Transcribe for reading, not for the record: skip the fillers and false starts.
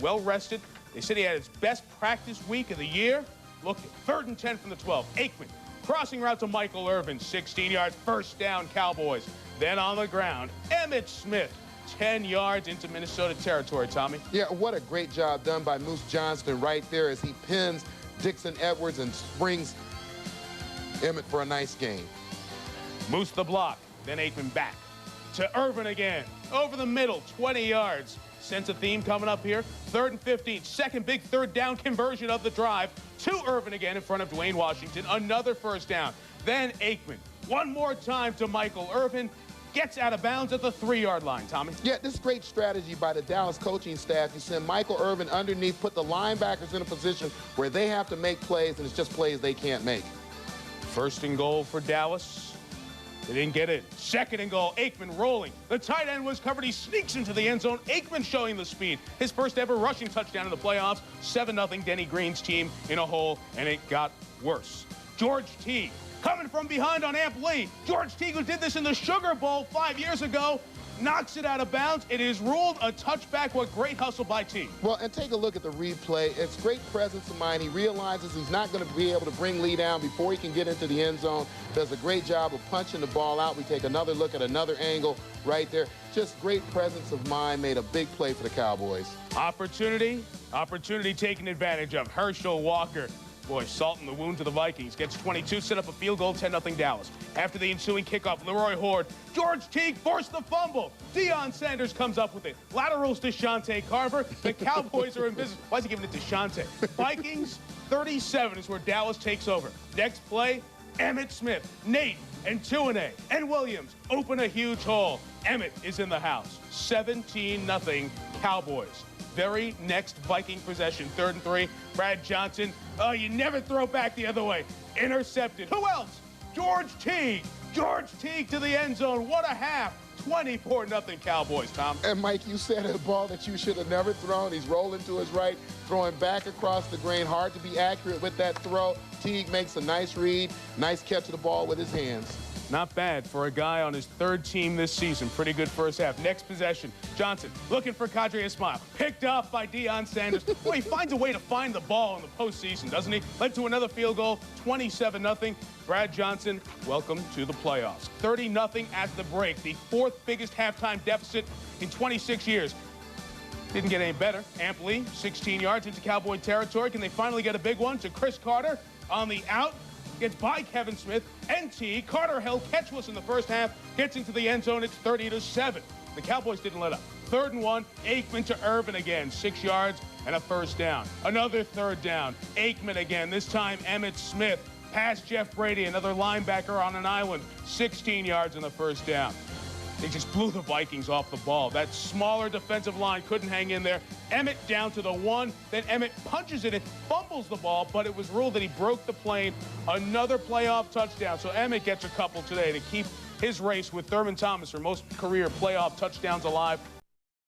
well rested. They said he had his best practice week of the year. Look, 3rd and 10 from the 12. Aikman, crossing route to Michael Irvin, 16 yards, first down, Cowboys. Then on the ground, Emmitt Smith, 10 yards into Minnesota territory, Tommy. Yeah, what a great job done by Moose Johnston right there as he pins Dixon Edwards and springs Emmitt for a nice gain. Moose the block, then Aikman back to Irvin again. Over the middle, 20 yards. Sense a theme coming up here. 3rd and 15, second big 3rd down conversion of the drive. To Irvin again in front of Dwayne Washington. Another first down. Then Aikman, one more time to Michael Irvin. Gets out of bounds at the 3-yard line, Tommy. Yeah, this is great strategy by the Dallas coaching staff. You send Michael Irvin underneath, put the linebackers in a position where they have to make plays, and it's just plays they can't make. 1st and goal for Dallas. They didn't get it. 2nd and goal, Aikman rolling. The tight end was covered. He sneaks into the end zone. Aikman showing the speed. His first ever rushing touchdown in the playoffs. 7-0 Denny Green's team in a hole, and it got worse. George Teague coming from behind on Amp Lee. George Teague, who did this in the Sugar Bowl 5 years ago, knocks it out of bounds. It is ruled a touchback. What great hustle by Teague. Well, and take a look at the replay. It's great presence of mind. He realizes he's not going to be able to bring Lee down before he can get into the end zone. Does a great job of punching the ball out. We take another look at another angle right there. Just great presence of mind. Made a big play for the Cowboys. Opportunity taken advantage of. Herschel Walker. Boy, salt in the wound to the Vikings. Gets 22, set up a field goal, 10-0 Dallas. After the ensuing kickoff, Leroy Horde. George Teague forced the fumble. Deion Sanders comes up with it. Laterals to Shante Carver. The Cowboys are in business. Why is he giving it to Shante? Vikings, 37 is where Dallas takes over. Next play, Emmitt Smith, Nate, and Tuanay, and Williams open a huge hole. Emmitt is in the house. 17-0 Cowboys. Very next Viking possession, 3rd and 3. Brad Johnson, oh, you never throw back the other way. Intercepted. Who else? George Teague. George Teague to the end zone. What a half. 24-0 Cowboys, Tom. And Mike, you said a ball that you should have never thrown. He's rolling to his right, throwing back across the grain. Hard to be accurate with that throw. Teague makes a nice read, nice catch of the ball with his hands. Not bad for a guy on his 3rd team this season. Pretty good first half. Next possession, Johnson looking for Kadri Ismail. Picked off by Deion Sanders. Well, he finds a way to find the ball in the postseason, doesn't he? Led to another field goal, 27-0. Brad Johnson, welcome to the playoffs. 30-0 at the break. The 4th biggest halftime deficit in 26 years. Didn't get any better. Amp Lee, 16 yards into Cowboy territory. Can they finally get a big one to Chris Carter on the out? Gets by Kevin Smith and Teague. Carter held catchless in the first half. Gets into the end zone. It's 30-7. The Cowboys didn't let up. 3rd and 1. Aikman to Irvin again. 6 yards and a first down. Another 3rd down. Aikman again. This time Emmitt Smith past Jeff Brady. Another linebacker on an island. 16 yards and the first down. They just blew the Vikings off the ball. That smaller defensive line couldn't hang in there. Emmitt down to the 1. Then Emmitt punches it and fumbles the ball, but it was ruled that he broke the plane. Another playoff touchdown. So Emmitt gets a couple today to keep his race with Thurman Thomas for most career playoff touchdowns alive.